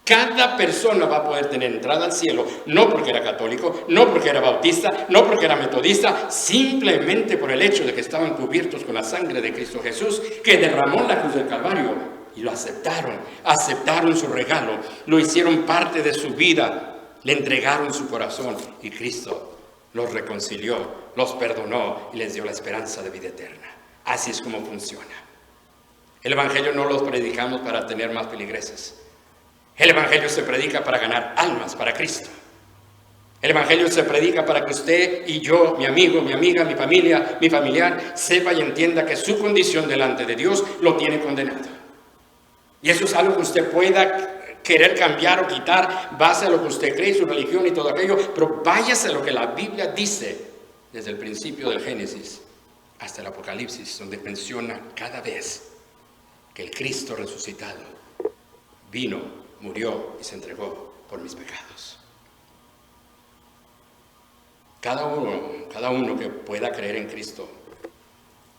Cada persona va a poder tener entrada al cielo, no porque era católico, no porque era bautista, no porque era metodista, simplemente por el hecho de que estaban cubiertos con la sangre de Cristo Jesús, que derramó en la cruz del Calvario, y lo aceptaron su regalo, lo hicieron parte de su vida, le entregaron su corazón, y Cristo los reconcilió, los perdonó y les dio la esperanza de vida eterna. Así es como funciona. El Evangelio no lo predicamos para tener más feligreses. El Evangelio se predica para ganar almas para Cristo. El Evangelio se predica para que usted y yo, mi amigo, mi amiga, mi familia, mi familiar, sepa y entienda que su condición delante de Dios lo tiene condenado. Y eso es algo que usted pueda querer cambiar o quitar base a lo que usted cree, su religión y todo aquello, pero váyase a lo que la Biblia dice desde el principio del Génesis hasta el Apocalipsis, donde menciona cada vez que el Cristo resucitado vino, murió y se entregó por mis pecados. Cada uno que pueda creer en Cristo,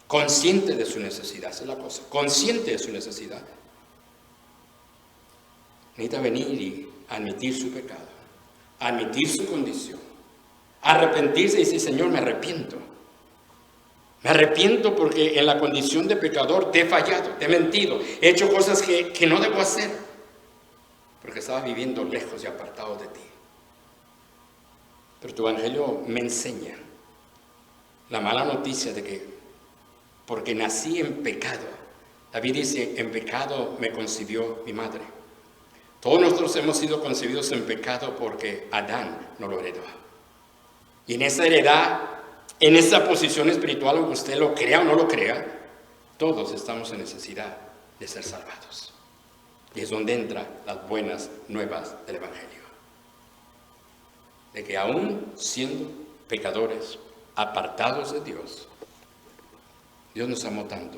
consciente de su necesidad, esa es la cosa, consciente de su necesidad, necesita venir y admitir su pecado, admitir su condición, arrepentirse y decir, Señor, me arrepiento. Me arrepiento porque en la condición de pecador te he fallado, te he mentido, he hecho cosas que no debo hacer. Porque estaba viviendo lejos y apartado de ti. Pero tu Evangelio me enseña la mala noticia de que porque nací en pecado, David dice, en pecado me concibió mi madre. Todos nosotros hemos sido concebidos en pecado porque Adán no lo heredó. Y en esa heredad, en esa posición espiritual, aunque usted lo crea o no lo crea, todos estamos en necesidad de ser salvados. Y es donde entran las buenas nuevas del Evangelio. De que aún siendo pecadores, apartados de Dios, Dios nos amó tanto,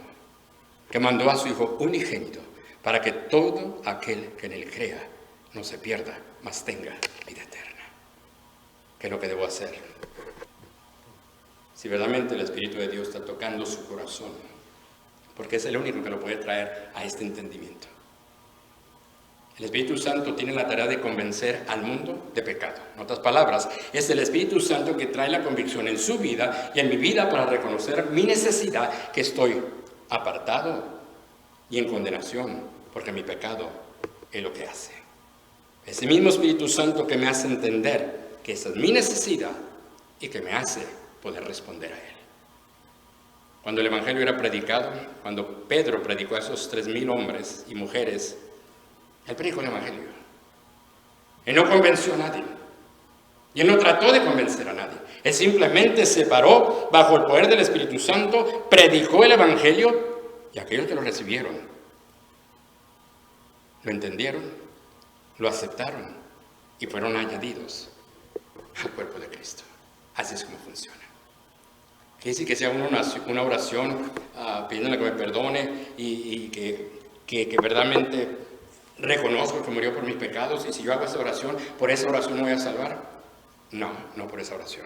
que mandó a su Hijo unigénito, para que todo aquel que en él crea no se pierda, mas tenga vida eterna. ¿Qué es lo que debo hacer? Si verdaderamente el Espíritu de Dios está tocando su corazón, porque es el único que lo puede traer a este entendimiento. El Espíritu Santo tiene la tarea de convencer al mundo de pecado. En otras palabras, es el Espíritu Santo que trae la convicción en su vida y en mi vida para reconocer mi necesidad, que estoy apartado y en condenación, porque mi pecado es lo que hace. Ese mismo Espíritu Santo que me hace entender que esa es mi necesidad y que me hace poder responder a Él. Cuando el Evangelio era predicado, cuando Pedro predicó a esos 3,000 hombres y mujeres, él predicó el Evangelio. Él no convenció a nadie. Y él no trató de convencer a nadie. Él simplemente se paró bajo el poder del Espíritu Santo, predicó el Evangelio y aquellos que lo recibieron lo entendieron, lo aceptaron y fueron añadidos al cuerpo de Cristo. Así es como funciona. Quiere decir que sea una oración pidiéndole que me perdone y que verdaderamente reconozco que murió por mis pecados, y si yo hago esa oración, ¿por esa oración me voy a salvar? No, no por esa oración.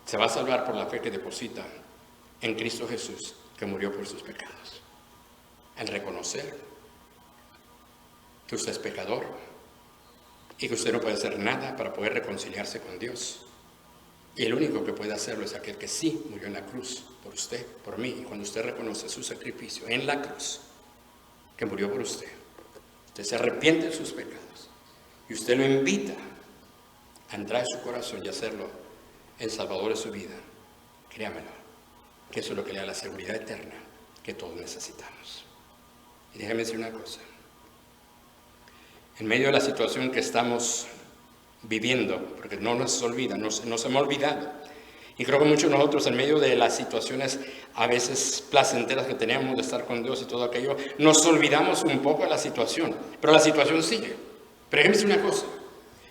Se va a salvar por la fe que deposita en Cristo Jesús, que murió por sus pecados. El reconocer que usted es pecador y que usted no puede hacer nada para poder reconciliarse con Dios. Y el único que puede hacerlo es aquel que sí murió en la cruz por usted, por mí. Y cuando usted reconoce su sacrificio en la cruz, que murió por usted se arrepiente de sus pecados y usted lo invita a entrar en su corazón y hacerlo el Salvador de su vida, créamelo, que eso es lo que le da la seguridad eterna que todos necesitamos. Y déjeme decir una cosa: en medio de la situación que estamos viviendo, porque no nos olvida, no se me ha olvidado, y creo que muchos de nosotros, en medio de las situaciones a veces placenteras que tenemos de estar con Dios y todo aquello, nos olvidamos un poco de la situación, pero la situación sigue. Pero déjenme decir una cosa: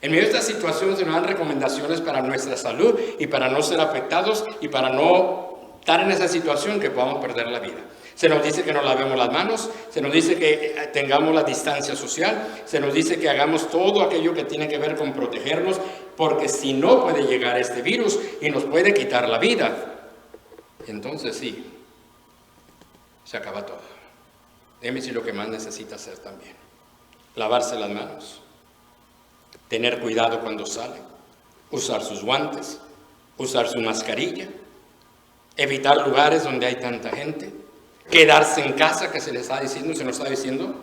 en medio de esta situación se nos dan recomendaciones para nuestra salud y para no ser afectados y para no estar en esa situación que podamos perder la vida. Se nos dice que nos lavemos las manos, se nos dice que tengamos la distancia social, se nos dice que hagamos todo aquello que tiene que ver con protegernos, porque si no puede llegar este virus y nos puede quitar la vida. Entonces sí, se acaba todo. Déjeme decir lo que más necesita hacer también: lavarse las manos, tener cuidado cuando sale, usar sus guantes, usar su mascarilla, evitar lugares donde hay tanta gente, quedarse en casa, que se nos está diciendo,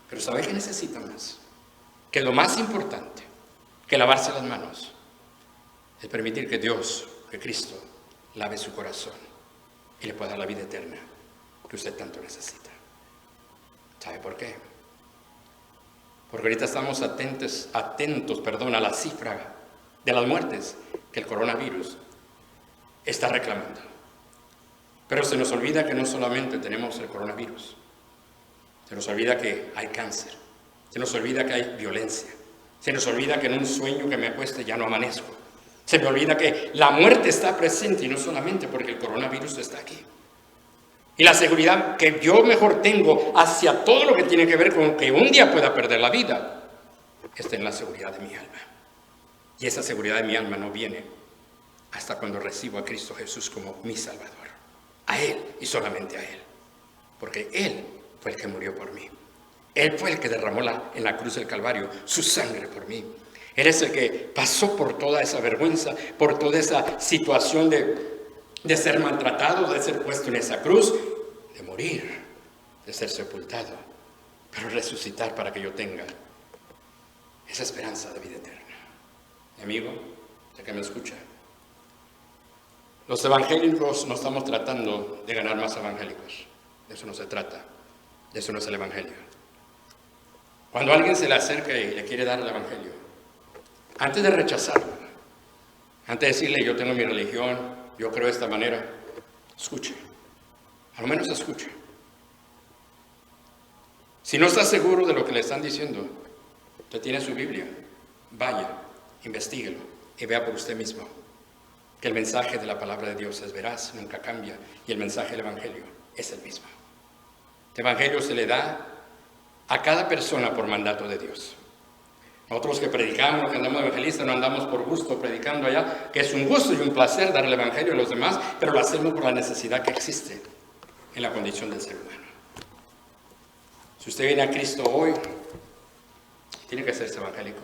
pero ¿sabe qué necesita más? Que lo más importante que lavarse las manos es permitir que Dios, que Cristo, lave su corazón y le pueda dar la vida eterna que usted tanto necesita. ¿Sabe por qué? Porque ahorita estamos atentos, a la cifra de las muertes que el coronavirus está reclamando. Pero se nos olvida que no solamente tenemos el coronavirus, se nos olvida que hay cáncer, se nos olvida que hay violencia, se nos olvida que en un sueño que me acueste ya no amanezco, se me olvida que la muerte está presente y no solamente porque el coronavirus está aquí. Y la seguridad que yo mejor tengo hacia todo lo que tiene que ver con que un día pueda perder la vida está en la seguridad de mi alma. Y esa seguridad de mi alma no viene hasta cuando recibo a Cristo Jesús como mi Salvador. A Él y solamente a Él. Porque Él fue el que murió por mí. Él fue el que derramó en la cruz del Calvario su sangre por mí. Él es el que pasó por toda esa vergüenza, por toda esa situación de ser maltratado, de ser puesto en esa cruz, de morir, de ser sepultado, pero resucitar para que yo tenga esa esperanza de vida eterna. Mi amigo, ya que me escucha, los evangélicos no estamos tratando de ganar más evangélicos. De eso no se trata. De eso no es el evangelio. Cuando alguien se le acerca y le quiere dar el evangelio, antes de rechazarlo, antes de decirle yo tengo mi religión, yo creo de esta manera, escuche. Al menos escuche. Si no está seguro de lo que le están diciendo, usted tiene su Biblia, vaya, investíguelo y vea por usted mismo que el mensaje de la palabra de Dios es veraz, nunca cambia, y el mensaje del evangelio es el mismo. El evangelio se le da a cada persona por mandato de Dios. Nosotros que predicamos, los que andamos evangelistas, no andamos por gusto predicando allá, que es un gusto y un placer dar el evangelio a los demás, pero lo hacemos por la necesidad que existe en la condición del ser humano. Si usted viene a Cristo hoy, tiene que hacerse evangélico.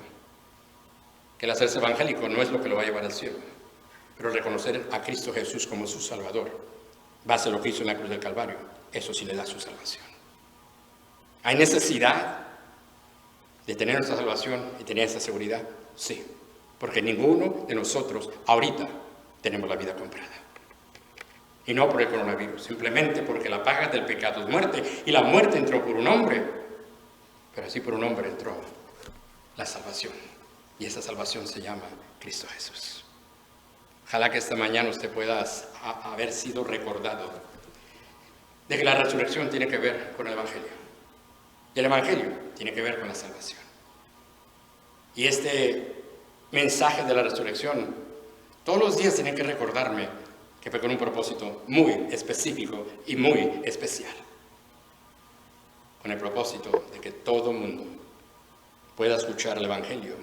Que el hacerse evangélico no es lo que lo va a llevar al cielo, pero reconocer a Cristo Jesús como su Salvador, base a lo que hizo en la cruz del Calvario, eso sí le da su salvación. ¿Hay necesidad de tener nuestra salvación y tener esa seguridad? Sí, porque ninguno de nosotros ahorita tenemos la vida comprada. Y no por el coronavirus, simplemente porque la paga del pecado es muerte, y la muerte entró por un hombre, pero así por un hombre entró la salvación, y esa salvación se llama Cristo Jesús. Ojalá que esta mañana usted pueda haber sido recordado de que la resurrección tiene que ver con el Evangelio, y el Evangelio tiene que ver con la salvación. Y este mensaje de la resurrección, todos los días tiene que recordarme que fue con un propósito muy específico y muy especial. Con el propósito de que todo mundo pueda escuchar el Evangelio,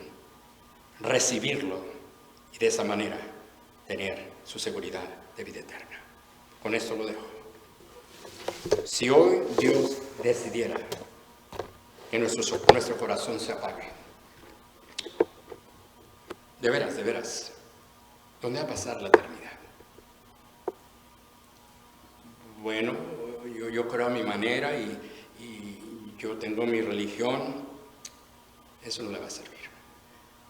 recibirlo y de esa manera tener su seguridad de vida eterna. Con esto lo dejo. Si hoy Dios decidiera que nuestro corazón se apague, de veras, ¿dónde va a pasar la eternidad? Bueno, yo creo a mi manera y yo tengo mi religión, eso no le va a servir.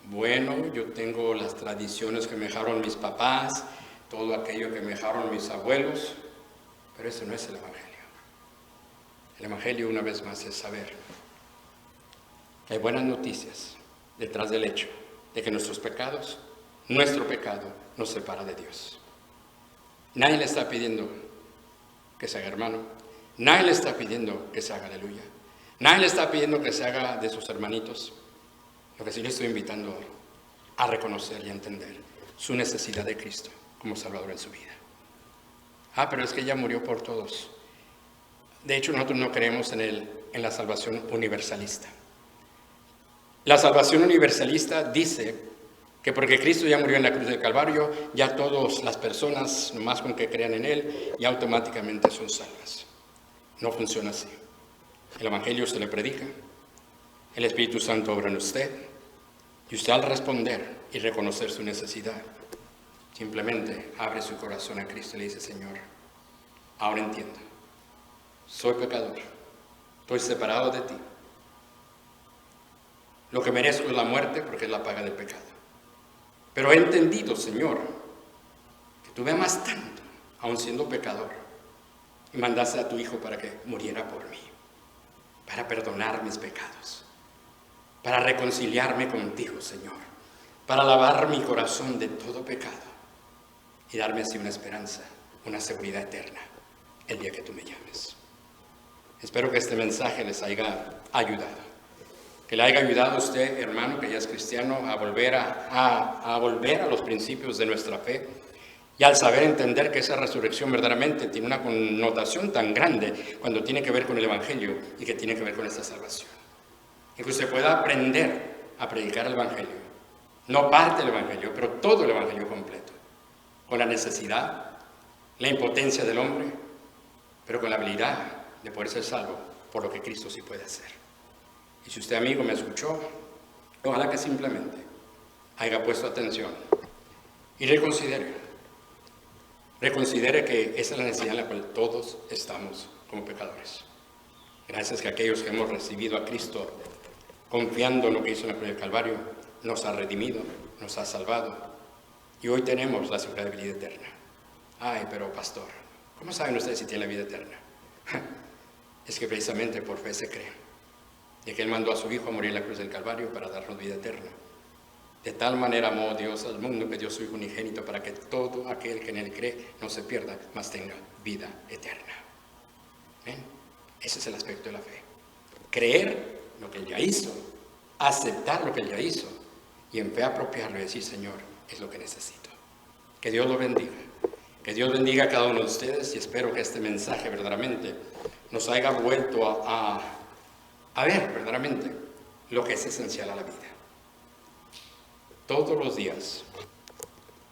Bueno, yo tengo las tradiciones que me dejaron mis papás, todo aquello que me dejaron mis abuelos, pero eso no es el Evangelio. El Evangelio, una vez más, es saber que hay buenas noticias detrás del hecho de que nuestro pecado, nos separa de Dios. Nadie le está pidiendo que se haga hermano. Nadie le está pidiendo que se haga aleluya. Nadie le está pidiendo que se haga de sus hermanitos. Lo que sí le estoy invitando a reconocer y a entender su necesidad de Cristo como Salvador en su vida. Pero es que ella murió por todos. De hecho, nosotros no creemos en la salvación universalista. La salvación universalista dice que porque Cristo ya murió en la cruz del Calvario, ya todas las personas, nomás con que crean en Él, ya automáticamente son salvas. No funciona así. El Evangelio se le predica, el Espíritu Santo obra en usted, y usted al responder y reconocer su necesidad, simplemente abre su corazón a Cristo y le dice: Señor, ahora entiendo, soy pecador, estoy separado de ti. Lo que merezco es la muerte porque es la paga del pecado. Pero he entendido, Señor, que tú me amas tanto, aun siendo pecador, y mandaste a tu Hijo para que muriera por mí, para perdonar mis pecados, para reconciliarme contigo, Señor, para lavar mi corazón de todo pecado y darme así una esperanza, una seguridad eterna el día que tú me llames. Espero que este mensaje les haya ayudado. Que le haya ayudado a usted, hermano, que ya es cristiano, a volver a los principios de nuestra fe, y al saber entender que esa resurrección verdaderamente tiene una connotación tan grande cuando tiene que ver con el Evangelio y que tiene que ver con esta salvación. Y que usted pueda aprender a predicar el Evangelio, no parte del Evangelio, pero todo el Evangelio completo, con la necesidad, la impotencia del hombre, pero con la habilidad de poder ser salvo por lo que Cristo sí puede hacer. Y si usted, amigo, me escuchó, ojalá que simplemente haya puesto atención y reconsidere que esa es la necesidad en la cual todos estamos como pecadores. Gracias que aquellos que hemos recibido a Cristo confiando en lo que hizo en la cruz del Calvario, nos ha redimido, nos ha salvado, y hoy tenemos la seguridad de vida eterna. Pero pastor, ¿cómo saben ustedes si tienen la vida eterna? Es que precisamente por fe se cree. De que Él mandó a su Hijo a morir en la cruz del Calvario para darnos vida eterna. De tal manera amó Dios al mundo que dio su Hijo unigénito para que todo aquel que en Él cree no se pierda, mas tenga vida eterna. ¿Ven? Ese es el aspecto de la fe. Creer lo que Él ya hizo, aceptar lo que Él ya hizo y en fe apropiarlo y decir: Señor, es lo que necesito. Que Dios lo bendiga. Que Dios bendiga a cada uno de ustedes, y espero que este mensaje verdaderamente nos haya vuelto a ver verdaderamente lo que es esencial a la vida. Todos los días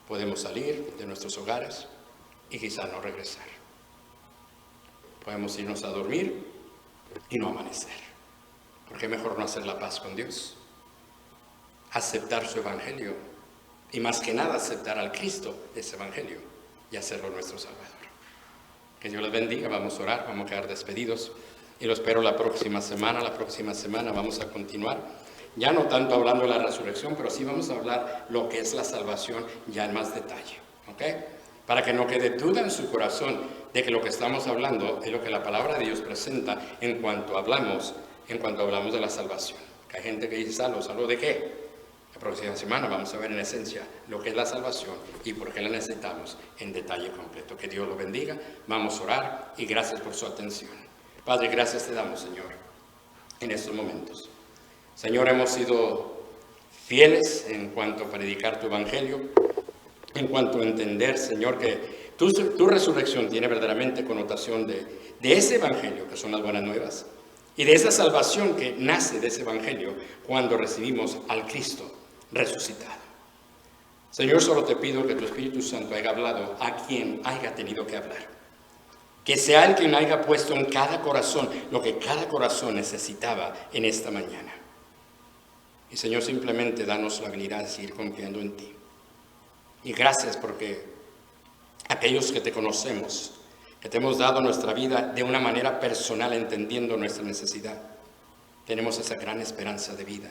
podemos salir de nuestros hogares y quizá no regresar. podemos irnos a dormir y no amanecer. ¿Por qué mejor no hacer la paz con Dios? Aceptar su evangelio y más que nada aceptar al Cristo de ese evangelio y hacerlo nuestro Salvador. Que Dios les bendiga, vamos a orar, vamos a quedar despedidos y lo espero la próxima semana. La próxima semana vamos a continuar, ya no tanto hablando de la resurrección, pero sí vamos a hablar lo que es la salvación ya en más detalle, ¿ok? Para que no quede duda en su corazón de que lo que estamos hablando es lo que la palabra de Dios presenta en cuanto hablamos de la salvación. Que hay gente que dice, ¿salvo de qué? La próxima semana vamos a ver en esencia lo que es la salvación y por qué la necesitamos en detalle completo. Que Dios lo bendiga, vamos a orar y gracias por su atención. Padre, gracias te damos, Señor, en estos momentos. Señor, hemos sido fieles en cuanto a predicar tu evangelio, en cuanto a entender, Señor, que tu resurrección tiene verdaderamente connotación de ese evangelio que son las buenas nuevas y de esa salvación que nace de ese evangelio cuando recibimos al Cristo resucitado. Señor, solo te pido que tu Espíritu Santo haya hablado a quien haya tenido que hablar. Que sea el quien haya puesto en cada corazón lo que cada corazón necesitaba en esta mañana. Y Señor, simplemente danos la habilidad de seguir confiando en ti. Y gracias porque aquellos que te conocemos, que te hemos dado nuestra vida de una manera personal, entendiendo nuestra necesidad, tenemos esa gran esperanza de vida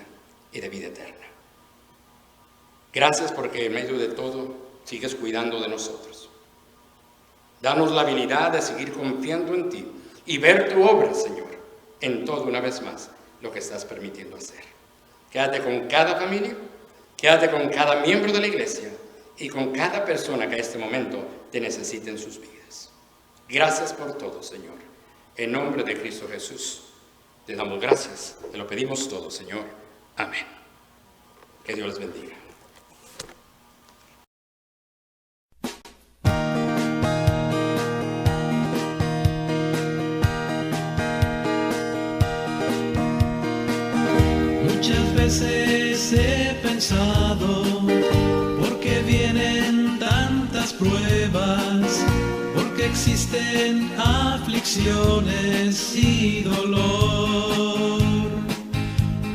y de vida eterna. Gracias porque en medio de todo sigues cuidando de nosotros. Danos la habilidad de seguir confiando en ti y ver tu obra, Señor, en todo una vez más lo que estás permitiendo hacer. Quédate con cada familia, quédate con cada miembro de la iglesia y con cada persona que a este momento te necesite en sus vidas. Gracias por todo, Señor. En nombre de Cristo Jesús, te damos gracias. Te lo pedimos todo, Señor. Amén. Que Dios les bendiga. Muchas veces he pensado, ¿por qué vienen tantas pruebas? ¿Por qué existen aflicciones y dolor?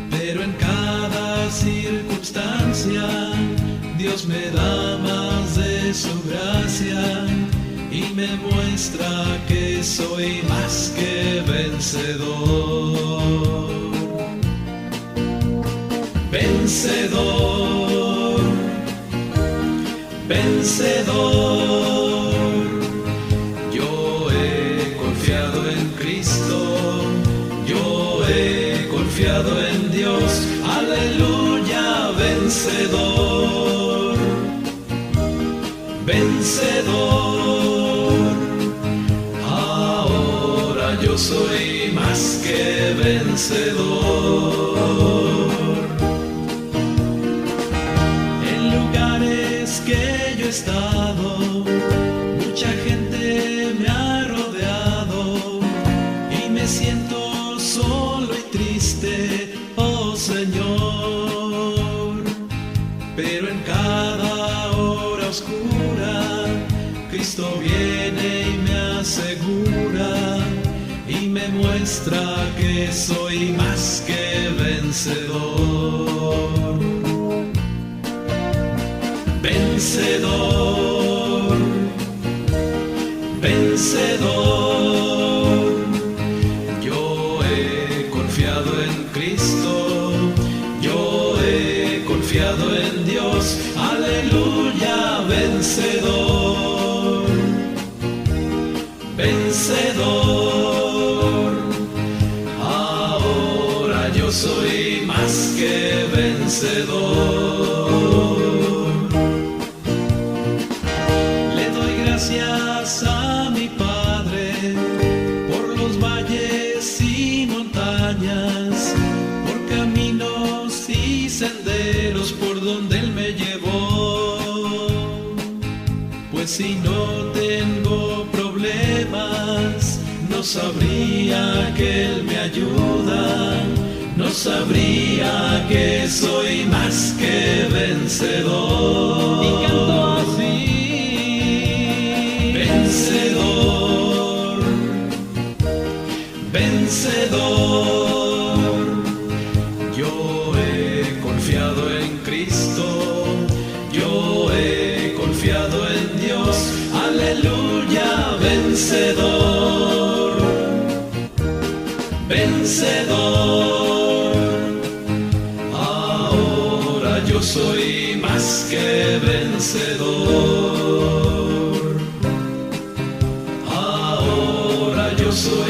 Pero en cada circunstancia Dios me da más de su gracia y me muestra que soy más que vencedor. Vencedor, vencedor, yo he confiado en Cristo, yo he confiado en Dios, aleluya, vencedor, vencedor, ahora yo soy más que vencedor. Que yo he estado, mucha gente me ha rodeado y me siento solo y triste, oh Señor. Pero en cada hora oscura, Cristo viene y me asegura y me muestra que soy más que vencedor. Vencedor, vencedor, yo he confiado en Cristo, yo he confiado en Dios, aleluya, vencedor, vencedor, ahora yo soy más que vencedor. Gracias a mi Padre por los valles y montañas, por caminos y senderos por donde Él me llevó. Pues si no tengo problemas, no sabría que Él me ayuda, no sabría que soy más que vencedor. Y canto así. Vencedor, confiado en Dios, aleluya, vencedor, vencedor. Ahora yo soy más que vencedor. Ahora yo soy